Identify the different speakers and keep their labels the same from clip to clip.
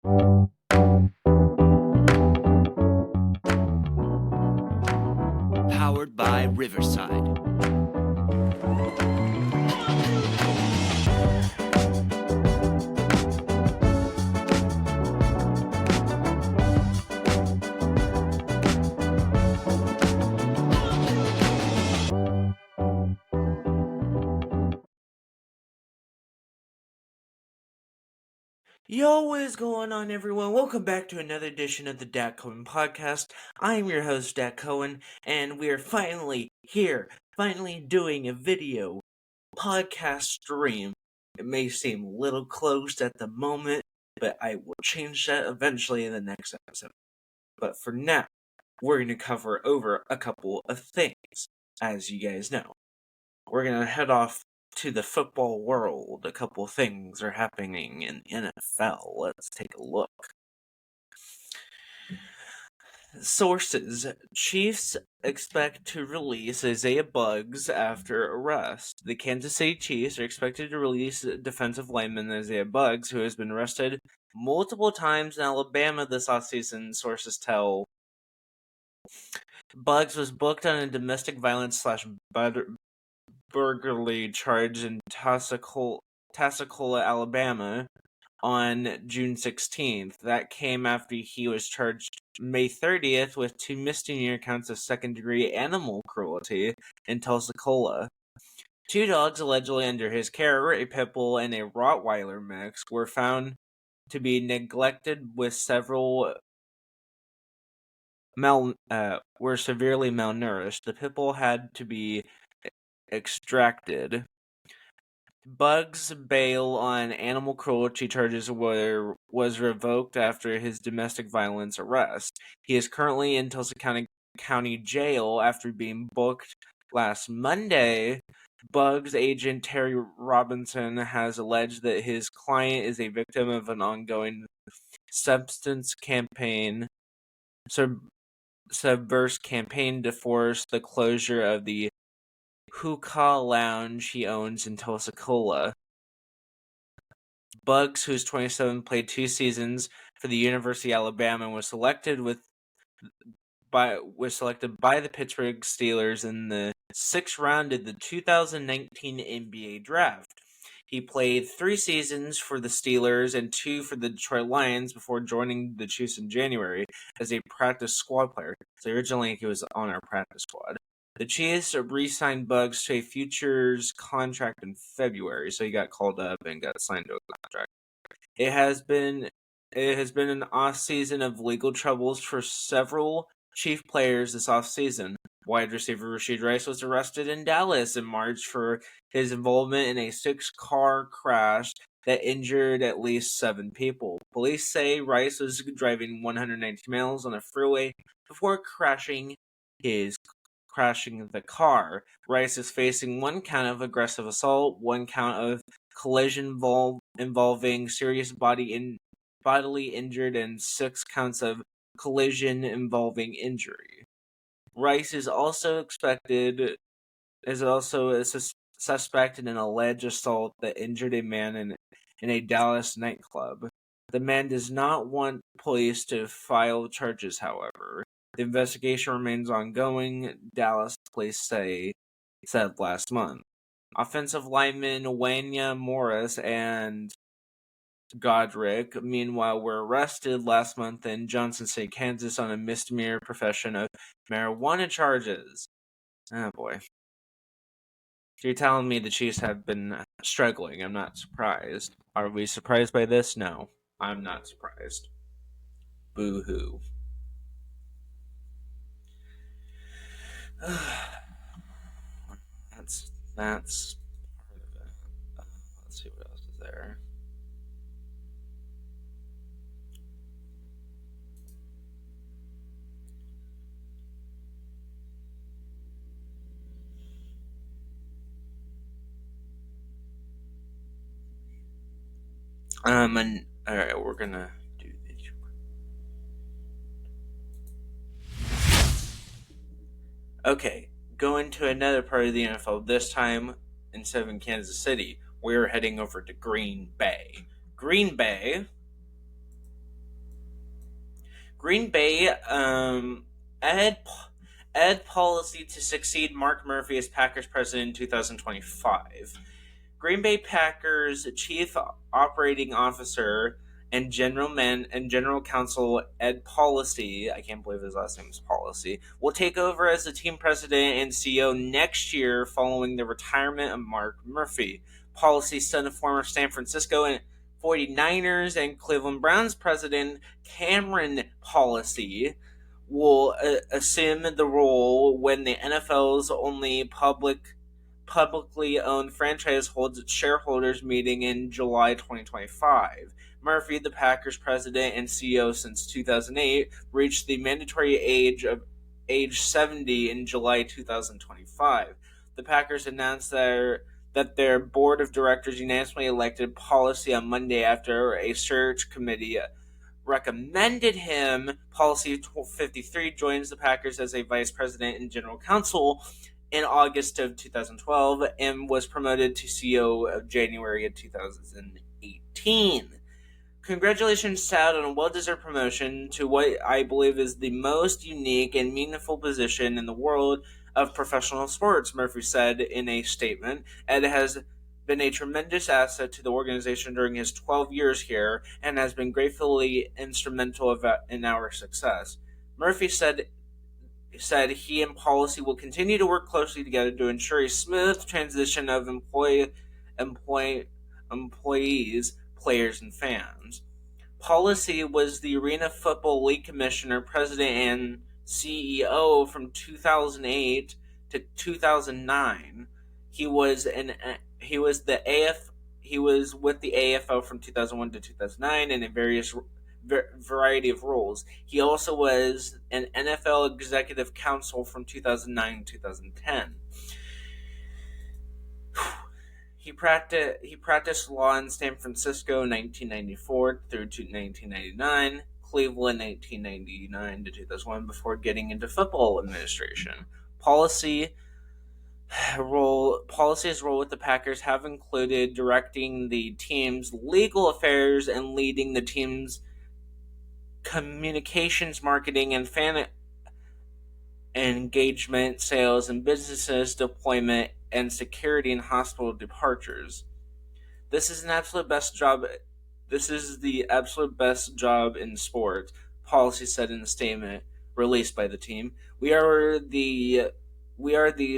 Speaker 1: Powered by Riverside. Yo, what is going on, everyone? Welcome back to another edition of the Dak Cohen Podcast. I am your host, Dak Cohen, and we are finally here, finally doing a video podcast stream. It may seem a little closed at the moment, but I will change that eventually in the next episode. But for now, we're going to cover over a couple of things, as you guys know. We're going to head off to the football world. A couple things are happening in NFL. Let's take a look. Sources: Chiefs expect to release Isaiah Buggs after arrest. The Kansas City Chiefs are expected to release defensive lineman Isaiah Buggs, who has been arrested multiple times in Alabama this offseason, sources tell. Buggs was booked on a domestic violence / burglary charge in Tassacola, Alabama on June 16th. That came after he was charged May 30th with 2 misdemeanor counts of second-degree animal cruelty in Tassacola. 2 dogs allegedly under his care, a pit bull and a Rottweiler mix, were found to be neglected with several were severely malnourished. The pit bull had to be extracted. Buggs' bail on animal cruelty charges was revoked after his domestic violence arrest. He is currently in Tulsa County Jail after being booked last Monday. Buggs' agent Terry Robinson has alleged that his client is a victim of an ongoing subverse campaign to force the closure of the hookah lounge he owns in Tassacola. Buggs, who's 27, played 2 seasons for the University of Alabama and was selected by the Pittsburgh Steelers in the 6th round of the 2019 NBA draft. He played 3 seasons for the Steelers and 2 for the Detroit Lions before joining the Chiefs in January as a practice squad player. So originally he was on our practice squad. The Chiefs re-signed Buggs to a futures contract in February, so he got called up and got signed to a contract. It has been an off-season of legal troubles for several Chief players this off-season. Wide receiver Rashid Rice was arrested in Dallas in March for his involvement in a 6-car crash that injured at least 7 people. Police say Rice was driving 190 miles on a freeway before crashing the car. Rice is facing 1 count of aggressive assault, 1 count of collision involving serious bodily injured, and 6 counts of collision involving injury. Rice is also a suspect in an alleged assault that injured a man in a Dallas nightclub. The man does not want police to file charges, however. The investigation remains ongoing, Dallas police said last month. Offensive linemen Wanya Morris and Godric, meanwhile, were arrested last month in Johnson City, Kansas on a misdemeanor possession of marijuana charges. Oh boy. So you're telling me the Chiefs have been struggling. I'm not surprised. Are we surprised by this? No, I'm not surprised. Boo-hoo. That's part of it. Let's see what else is there. Alright, we're gonna do these. Okay, going to another part of the NFL, this time instead of in Kansas City, we're heading over to Green Bay. Green Bay Green Bay Ed Ed policy to succeed Mark Murphy as Packers president in 2025. Green Bay Packers Chief Operating Officer and General Counsel Ed Policy, I can't believe his last name is Policy, will take over as the team president and CEO next year following the retirement of Mark Murphy. Policy, son of former San Francisco and 49ers and Cleveland Browns president Cameron Policy, will assume the role when the NFL's only publicly owned franchise holds its shareholders meeting in July 2025. Murphy, the Packers president and CEO since 2008, reached the mandatory age 70 in July 2025. The Packers announced that their board of directors unanimously elected Policy on Monday after a search committee recommended him. Policy 53 joins the Packers as a vice president and general counsel in August of 2012 and was promoted to CEO of January of 2018. Congratulations, Sad, on a well-deserved promotion to what I believe is the most unique and meaningful position in the world of professional sports, Murphy said in a statement. Ed has been a tremendous asset to the organization during his 12 years here and has been gratefully instrumental in our success. Murphy said he and Policy will continue to work closely together to ensure a smooth transition of employees, players, and fans. Policy was the Arena Football League Commissioner, President, and CEO from 2008 to 2009. He was with the AFL from 2001 to 2009 and in variety of roles. He also was an NFL Executive Council from 2009 to 2010. He practiced law in San Francisco 1994 through to 1999, Cleveland 1999 to 2001 before getting into football administration. Policy's role with the Packers have included directing the team's legal affairs and leading the team's communications, marketing, and fan engagement, sales and businesses, deployment, and security and hospital departures. This is the absolute best job in sports, Policy said in a statement released by the team. We are the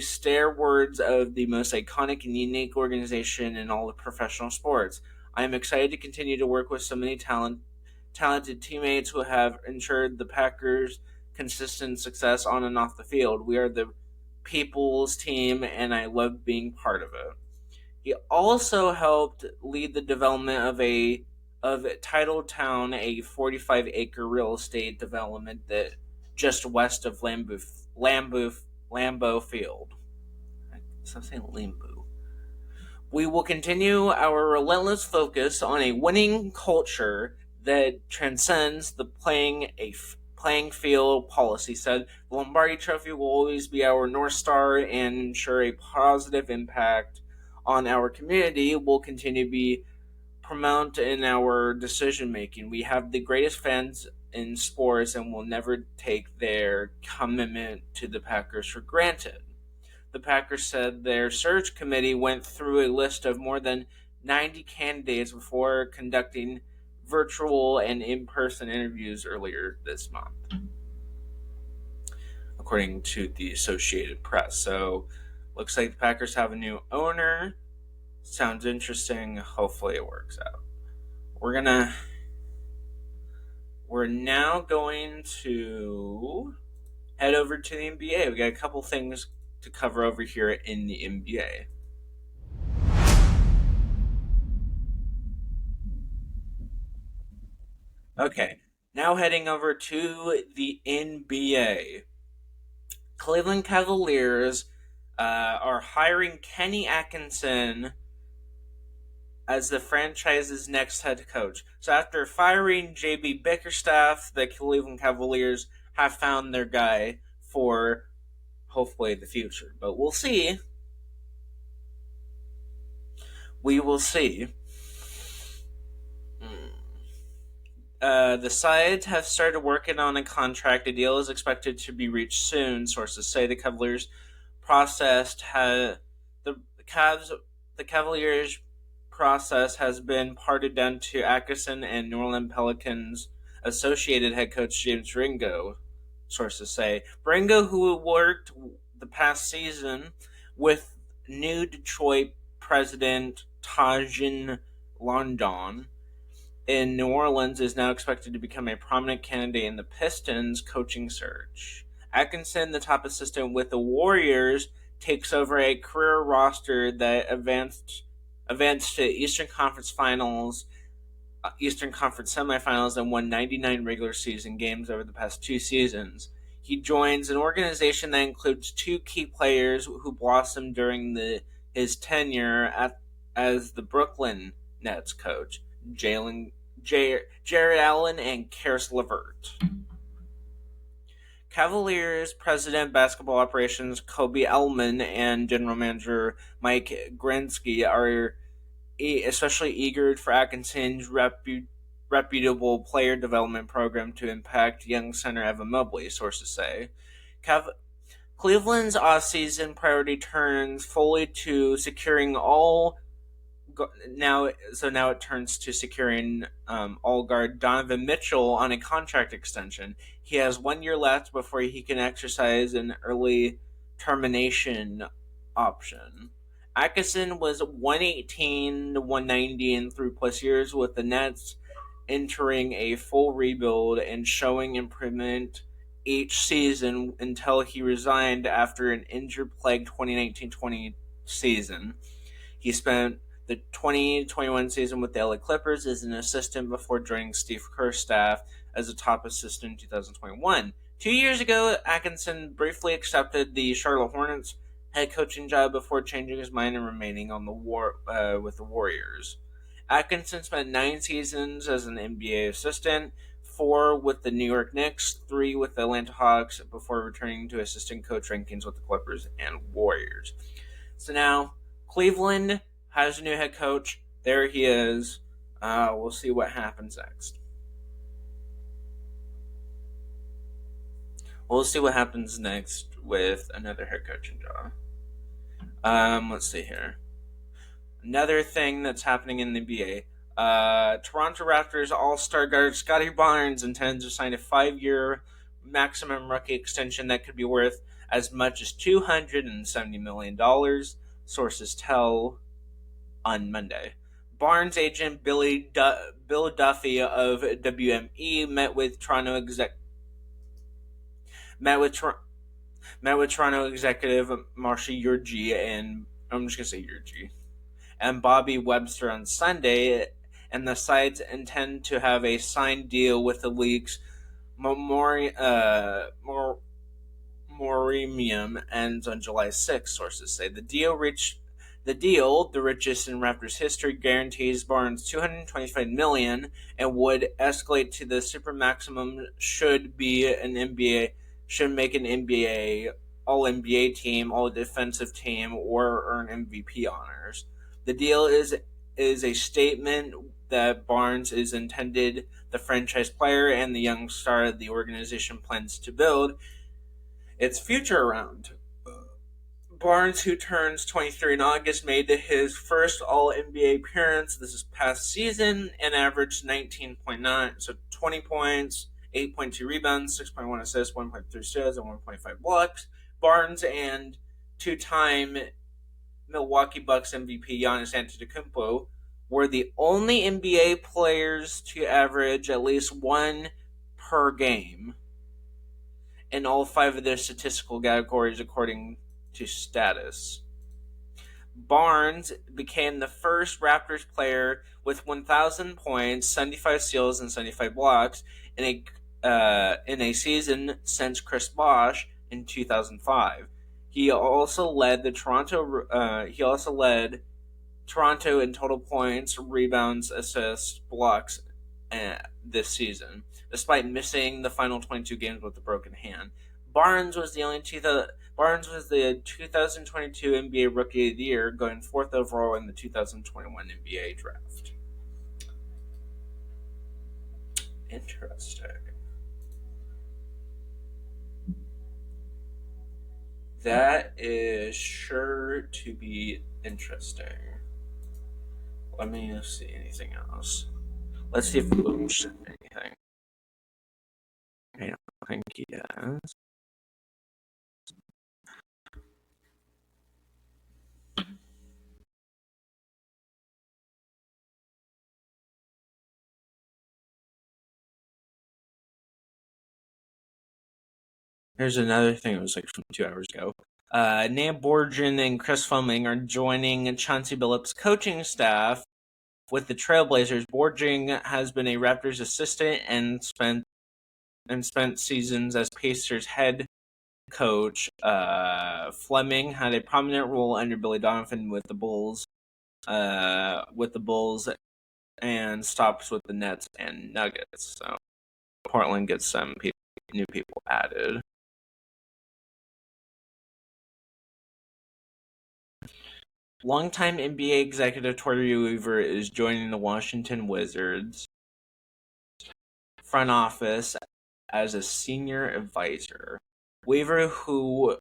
Speaker 1: stalwarts of the most iconic and unique organization in all of professional sports. I am excited to continue to work with so many talented teammates who have ensured the Packers' consistent success on and off the field. We are the people's team, and I love being part of it. He also helped lead the development of Titletown, a 45-acre real estate development that just west of Lambeau Field. Stop saying Lambeau. We will continue our relentless focus on a winning culture that transcends the playing field, Policy said. The Lombardi Trophy will always be our North Star and ensure a positive impact on our community. Will continue to be paramount in our decision making. We have the greatest fans in sports and will never take their commitment to the Packers for granted. The Packers said their search committee went through a list of more than 90 candidates before conducting virtual and in-person interviews earlier this month, according to the Associated Press. So, looks like the Packers have a new owner. Sounds interesting. Hopefully it works out. We're now going to head over to the NBA. We got a couple things to cover over here in the NBA. Okay, now heading over to the NBA. Cleveland Cavaliers are hiring Kenny Atkinson as the franchise's next head coach. So after firing J.B. Bickerstaff, the Cleveland Cavaliers have found their guy for hopefully the future. But we'll see. We will see. The sides have started working on a contract. A deal is expected to be reached soon. Sources say the Cavaliers processed ha- the Cavs the Cavaliers process has been parted down to Atkinson and New Orleans Pelicans associated head coach James Ringo. Sources say Ringo, who worked the past season with new Detroit president Tajin London in New Orleans, is now expected to become a prominent candidate in the Pistons coaching search. Atkinson, the top assistant with the Warriors, takes over a career roster that advanced to Eastern Conference Finals, Eastern Conference semifinals, and won 99 regular season games over the past 2 seasons. He joins an organization that includes two key players who blossomed during his tenure as the Brooklyn Nets coach, Jared Allen and Karis LeVert. Cavaliers president basketball operations Kobe Elman and general manager Mike Grinsky are especially eager for Atkinson's reputable player development program to impact young center Evan Mobley, sources say. Cleveland's off-season priority turns fully to securing all now it turns to securing all guard Donovan Mitchell on a contract extension. He has 1 year left before he can exercise an early termination option. Atkinson was 118 to 190 in 3+ years, with the Nets entering a full rebuild and showing improvement each season until he resigned after an injury-plagued 2019-20 season. He spent the 2021 season with the LA Clippers as an assistant before joining Steve Kerr's staff as a top assistant in 2021. 2 years ago, Atkinson briefly accepted the Charlotte Hornets head coaching job before changing his mind and remaining on with the Warriors. Atkinson spent 9 seasons as an NBA assistant, 4 with the New York Knicks, 3 with the Atlanta Hawks, before returning to assistant coach rankings with the Clippers and Warriors. So now, Cleveland has a new head coach. There he is. We'll see what happens next. We'll see what happens next with another head coaching job. Let's see here. Another thing that's happening in the NBA. Toronto Raptors All-Star guard Scottie Barnes intends to sign a 5-year maximum rookie extension that could be worth as much as $270 million, sources tell on Monday. Barnes' agent Bill Duffy of WME met with Toronto executive Marcia Urgi and I'm just gonna say Urgi and Bobby Webster on Sunday, and the sides intend to have a signed deal with the league's moratorium ends on July 6th, sources say. The deal, the richest in Raptors history, guarantees Barnes $225 million and would escalate to the super maximum should make an NBA All-NBA team, All-Defensive team, or earn MVP honors. The deal is a statement that Barnes is intended the franchise player and the young star the organization plans to build its future around. Barnes, who turns 23 in August, made his first All-NBA appearance this past season and averaged 19.9, so 20 points, 8.2 rebounds, 6.1 assists, 1.3 steals, and 1.5 blocks. Barnes and two-time Milwaukee Bucks MVP Giannis Antetokounmpo were the only NBA players to average at least 1 per game in all 5 of their statistical categories according to status. Barnes became the first Raptors player with 1,000 points, 75 steals, and 75 blocks in a season since Chris Bosh in 2005. He also led Toronto in total points, rebounds, assists, blocks this season, despite missing the final 22 games with a broken hand. Barnes was the 2022 NBA Rookie of the Year, going 4th overall in the 2021 NBA Draft. Interesting. That is sure to be interesting. Let me see anything else. Let's see if Luke said anything. I don't think he does. Here's another thing. It was like from 2 hours ago. Nan Borgen and Chris Fleming are joining Chauncey Billups' coaching staff with the Trailblazers. Borgen has been a Raptors assistant and spent seasons as Pacers head coach. Fleming had a prominent role under Billy Donovan with the Bulls, and stops with the Nets and Nuggets. So Portland gets some new people added. Longtime NBA executive Tori Weaver is joining the Washington Wizards front office as a senior advisor. Weaver, who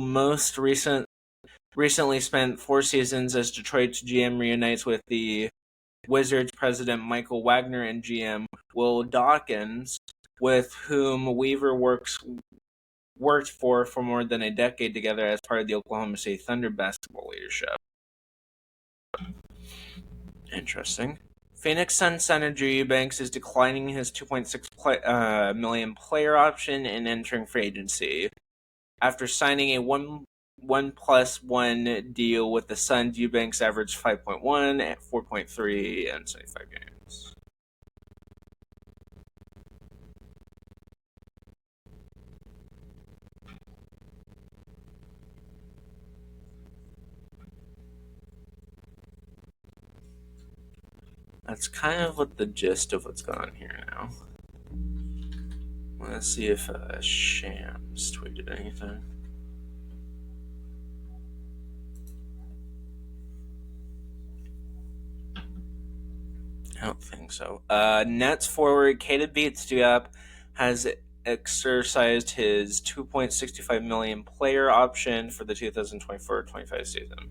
Speaker 1: most recently spent 4 seasons as Detroit's GM, reunites with the Wizards president Michael Wagner and GM Will Dawkins, with whom Weaver worked for more than a decade together as part of the Oklahoma City Thunder basketball leadership. Interesting. Phoenix Suns center Drew Eubanks is declining his $2.6 million player option and entering free agency. After signing a 1+1 deal with the Suns, Eubanks averaged 5.1, 4.3, and 75 games. That's kind of what the gist of what's going on here now. Let's see if Shams tweeted anything. I don't think so. Nets forward Keita Bates-Diop has exercised his $2.65 million player option for the 2024-25 season.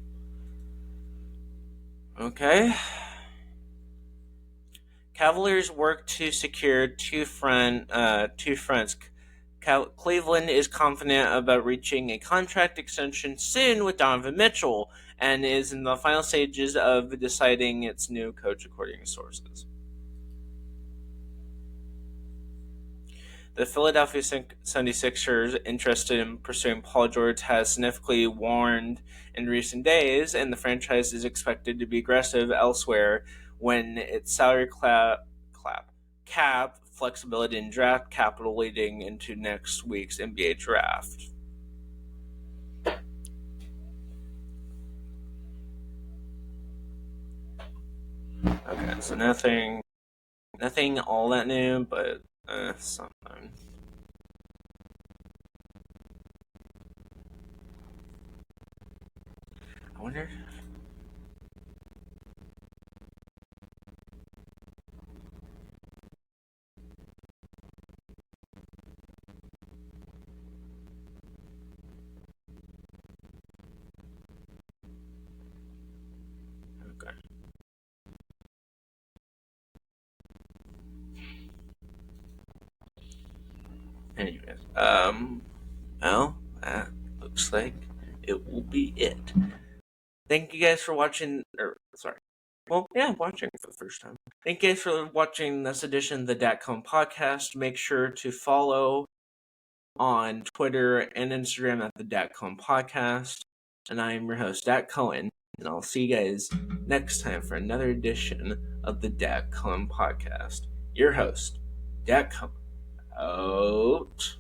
Speaker 1: Okay. Cavaliers work to secure two fronts. Cleveland is confident about reaching a contract extension soon with Donovan Mitchell and is in the final stages of deciding its new coach, according to sources. The Philadelphia 76ers, interested in pursuing Paul George, has significantly warned in recent days, and the franchise is expected to be aggressive elsewhere when its salary cap flexibility and draft capital leading into next week's NBA draft. Okay, so nothing all that new, but something. I wonder. Okay. Anyways, well, that looks like it will be it. Thank you guys for watching, watching for the first time. Thank you guys for watching this edition of the DatCom podcast. Make sure to follow on Twitter and Instagram at the DatCom podcast. And I am your host, Dat Cohen, and I'll see you guys next time for another edition of the DatCom podcast. Your host, Dat Cohen, out.